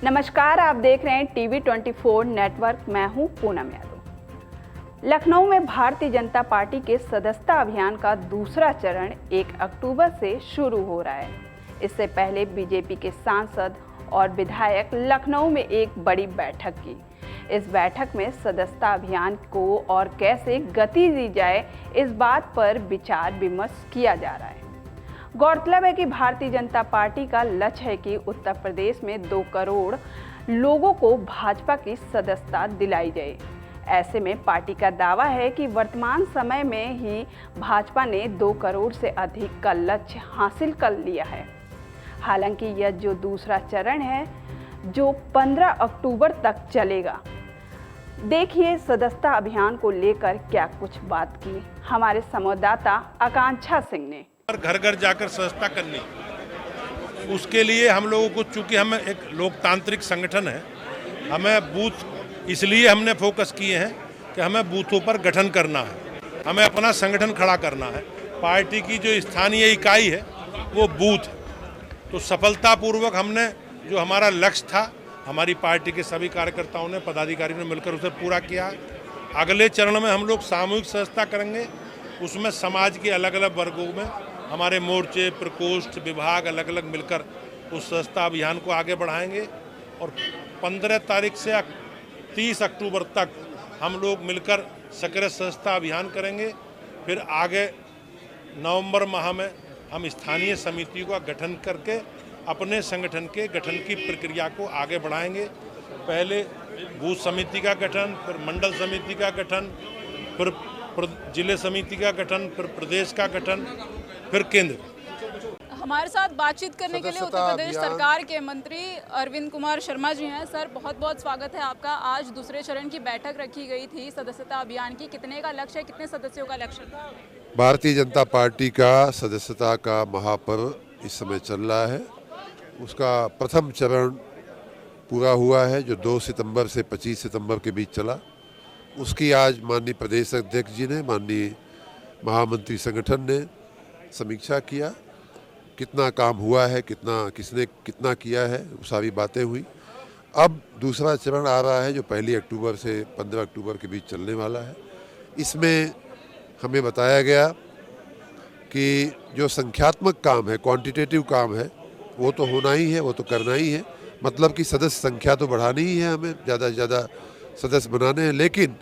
नमस्कार, आप देख रहे हैं टीवी 24 नेटवर्क। मैं हूं पूनम यादव। लखनऊ में भारतीय जनता पार्टी के सदस्यता अभियान का दूसरा चरण 1 अक्टूबर से शुरू हो रहा है। इससे पहले बीजेपी के सांसद और विधायक लखनऊ में एक बड़ी बैठक की। इस बैठक में सदस्यता अभियान को और कैसे गति दी जाए, इस बात पर विचार विमर्श किया जा रहा है। गौरतलब है कि भारतीय जनता पार्टी का लक्ष्य है कि उत्तर प्रदेश में 2 करोड़ लोगों को भाजपा की सदस्यता दिलाई जाए। ऐसे में पार्टी का दावा है कि वर्तमान समय में ही भाजपा ने 2 करोड़ से अधिक का लक्ष्य हासिल कर लिया है। हालांकि यह जो दूसरा चरण है, जो 15 अक्टूबर तक चलेगा। देखिए सदस्यता अभियान को लेकर क्या कुछ बात की हमारे संवाददाता आकांक्षा सिंह ने। घर घर जाकर सदस्यता करनी, उसके लिए हम लोगों को, चूंकि हम एक लोकतांत्रिक संगठन है, हमें बूथ इसलिए हमने फोकस किए हैं कि हमें बूथों पर गठन करना है, हमें अपना संगठन खड़ा करना है। पार्टी की जो स्थानीय इकाई है वो बूथ, तो सफलतापूर्वक हमने जो हमारा लक्ष्य था, हमारी पार्टी के सभी कार्यकर्ताओं ने, पदाधिकारियों ने मिलकर उसे पूरा किया। अगले चरण में हम लोग सामूहिक सदस्यता करेंगे। उसमें समाज के अलग अलग वर्गों में हमारे मोर्चे, प्रकोष्ठ, विभाग अलग अलग मिलकर उस सदस्यता अभियान को आगे बढ़ाएंगे और 15 तारीख से 30 अक्टूबर तक हम लोग मिलकर सक्रिय सदस्यता अभियान करेंगे। फिर आगे नवंबर माह में हम स्थानीय समिति का गठन करके अपने संगठन के गठन की प्रक्रिया को आगे बढ़ाएंगे। पहले बूथ समिति का गठन, फिर मंडल समिति का गठन, फिर जिले समिति का गठन, फिर प्रदेश का गठन, फिर केंद्र। हमारे साथ बातचीत करने के लिए उत्तर प्रदेश सरकार के मंत्री अरविंद कुमार शर्मा जी हैं। सर, बहुत बहुत स्वागत है आपका। आज दूसरे चरण की बैठक रखी गई थी सदस्यता अभियान की। कितने का लक्ष्य है, कितने सदस्यों का लक्ष्य था? भारतीय जनता पार्टी का सदस्यता का महापर्व इस समय चल रहा है। उसका प्रथम चरण पूरा हुआ है, जो 2 सितंबर से 25 सितंबर के बीच चला। उसकी आज माननीय प्रदेश अध्यक्ष जी ने, माननीय महामंत्री संगठन ने समीक्षा किया। कितना काम हुआ है, किसने कितना किया है, वो सारी बातें हुई। अब दूसरा चरण आ रहा है, जो 1 अक्टूबर से 15 अक्टूबर के बीच चलने वाला है। इसमें हमें बताया गया कि जो संख्यात्मक काम है, क्वांटिटेटिव काम है, वो तो होना ही है, वो तो करना ही है। मतलब कि सदस्य संख्या तो बढ़ानी ही है, हमें ज़्यादा से ज़्यादा सदस्य बनाने हैं। लेकिन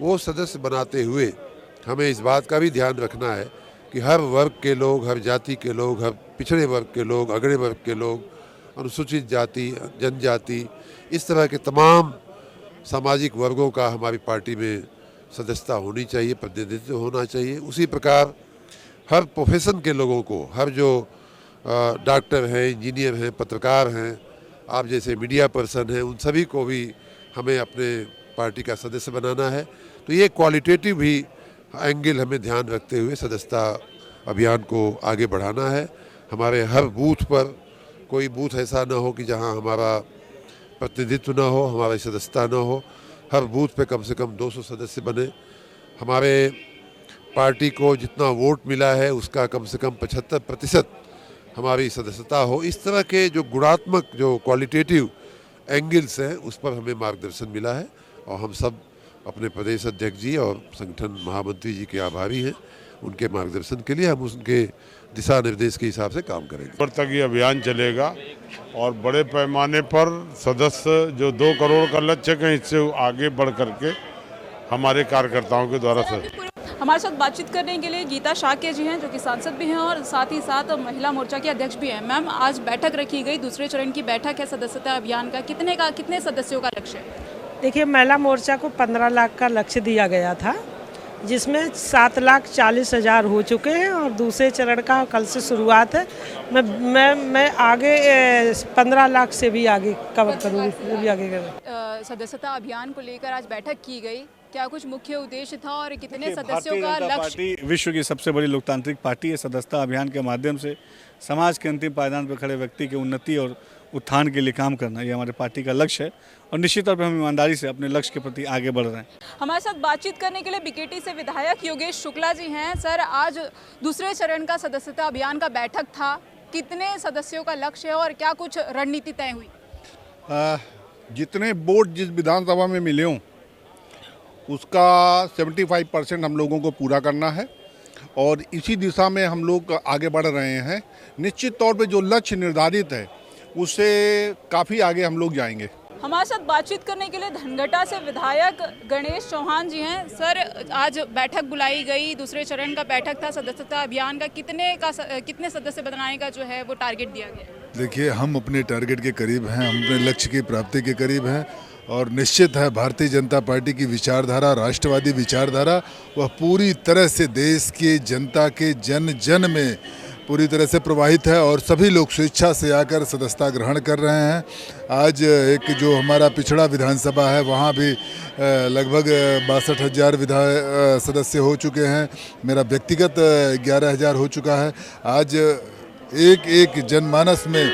वो सदस्य बनाते हुए हमें इस बात का भी ध्यान रखना है कि हर वर्ग के लोग, हर जाति के लोग, हर पिछड़े वर्ग के लोग, अगड़े वर्ग के लोग, अनुसूचित जाति, जनजाति, इस तरह के तमाम सामाजिक वर्गों का हमारी पार्टी में सदस्यता होनी चाहिए, प्रतिनिधित्व होना चाहिए। उसी प्रकार हर प्रोफेशन के लोगों को, हर जो डॉक्टर हैं, इंजीनियर हैं, पत्रकार हैं, आप जैसे मीडिया पर्सन हैं, उन सभी को भी हमें अपने पार्टी का सदस्य बनाना है। तो ये क्वालिटेटिव भी एंगल हमें ध्यान रखते हुए सदस्यता अभियान को आगे बढ़ाना है। हमारे हर बूथ पर कोई बूथ ऐसा ना हो कि जहां हमारा प्रतिनिधित्व ना हो, हमारी सदस्यता ना हो। हर बूथ पे कम से कम 200 सदस्य बने। हमारे पार्टी को जितना वोट मिला है उसका कम से कम 75% हमारी सदस्यता हो। इस तरह के जो गुणात्मक, जो क्वालिटेटिव एंगल्स हैं, उस पर हमें मार्गदर्शन मिला है और हम सब अपने प्रदेश अध्यक्ष जी और संगठन महामंत्री जी के आभारी हैं। उनके मार्गदर्शन के लिए हम उनके दिशा निर्देश के हिसाब से काम करेंगे। पर तक ये अभियान चलेगा और बड़े पैमाने पर सदस्य जो 2 करोड़ का लक्ष्य है, इससे आगे बढ़ करके हमारे कार्यकर्ताओं के द्वारा हमारे साथ बातचीत करने के लिए गीता शाक्य जी हैं, जो कि सांसद भी हैं और साथ ही साथ महिला मोर्चा के अध्यक्ष भी हैं। मैम, आज बैठक रखी गई, दूसरे चरण की बैठक है सदस्यता अभियान का। कितने सदस्यों का लक्ष्य है? देखिए, महिला मोर्चा को 15 लाख का लक्ष्य दिया गया था, जिसमें 7,40,000 हो चुके हैं और दूसरे चरण का कल से शुरुआत है। मैं आगे 15 लाख से भी आगे कवर करूँगी, भी आगे करूँगी। सदस्यता अभियान को लेकर आज बैठक की गई, क्या कुछ मुख्य उद्देश्य था और कितने सदस्यों का लक्ष्य? पार्टी विश्व की सबसे बड़ी लोकतांत्रिक पार्टी है। सदस्यता अभियान के माध्यम से समाज के अंतिम पायदान पर खड़े व्यक्ति की उन्नति और उत्थान के लिए काम करना, ये हमारे पार्टी का लक्ष्य है और निश्चित तौर पर हम ईमानदारी से अपने लक्ष्य के प्रति आगे बढ़ रहे हैं। हमारे साथ बातचीत करने के लिए बीकेटी से विधायक योगेश शुक्ला जी हैं। सर, आज दूसरे चरण का सदस्यता अभियान का बैठक था, कितने सदस्यों का लक्ष्य है और क्या कुछ रणनीति तय हुई? जितने वोट जिस विधानसभा में मिले हों उसका 75% हम लोगों को पूरा करना है और इसी दिशा में हम लोग आगे बढ़ रहे हैं। निश्चित तौर पे जो लक्ष्य निर्धारित है उससे काफ़ी आगे हम लोग जाएंगे। हमारे साथ बातचीत करने के लिए धनघटा से विधायक गणेश चौहान जी हैं। सर, आज बैठक बुलाई गई, दूसरे चरण का बैठक था सदस्यता अभियान का, कितने सदस्य बनाने का जो है वो टारगेट दिया गया? देखिए, हम अपने टारगेट के करीब हैं, हम अपने लक्ष्य की प्राप्ति के करीब हैं और निश्चित है भारतीय जनता पार्टी की विचारधारा, राष्ट्रवादी विचारधारा, वह पूरी तरह से देश की जनता के जन जन में पूरी तरह से प्रवाहित है और सभी लोग स्वेच्छा से आकर सदस्यता ग्रहण कर रहे हैं। आज एक जो हमारा पिछड़ा विधानसभा है वहाँ भी लगभग 62,000 सदस्य हो चुके हैं। मेरा व्यक्तिगत 11,000 हो चुका है। आज एक एक जनमानस में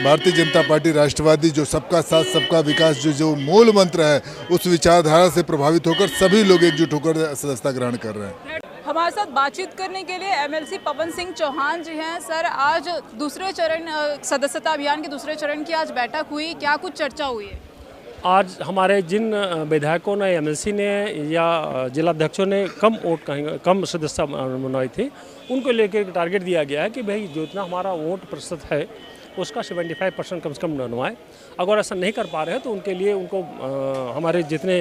भारतीय जनता पार्टी राष्ट्रवादी जो सबका साथ सबका विकास जो मूल मंत्र है उस विचारधारा से प्रभावित होकर सभी लोग एकजुट होकर सदस्यता ग्रहण कर रहे हैं। हमारे साथ बातचीत करने के लिए एमएलसी पवन सिंह चौहान जी हैं। सर, आज दूसरे चरण सदस्यता अभियान के दूसरे चरण की आज बैठक हुई, क्या कुछ चर्चा हुई है? आज हमारे जिन विधायकों ने, एमएलसी ने या जिलाध्यक्षों ने कम सदस्यता बनाई थी, उनको लेकर टारगेट दिया गया है कि भाई जितना हमारा वोट प्रतिशत है उसका 75% कम से कम बनवाएं। अगर ऐसा नहीं कर पा रहे हैं तो उनके लिए हमारे जितने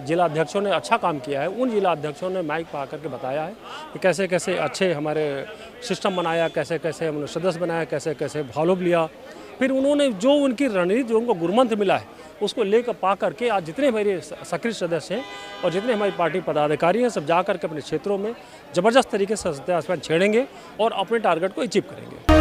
जिला अध्यक्षों ने अच्छा काम किया है उन जिला अध्यक्षों ने माइक पा करके बताया है कि कैसे कैसे अच्छे हमारे सिस्टम बनाया, कैसे कैसे हमने सदस्य बनाया, कैसे कैसे फॉलोअप लिया। फिर उन्होंने जो उनकी रणनीति, जो उनको गुरुमंत्र मिला है उसको लेकर पा करके आज जितने हमारे सक्रिय सदस्य हैं और जितने हमारी पार्टी पदाधिकारी हैं सब जा करके अपने क्षेत्रों में ज़बरदस्त तरीके से सदस्यता अभियान छेड़ेंगे और अपने टारगेट को अचीव करेंगे।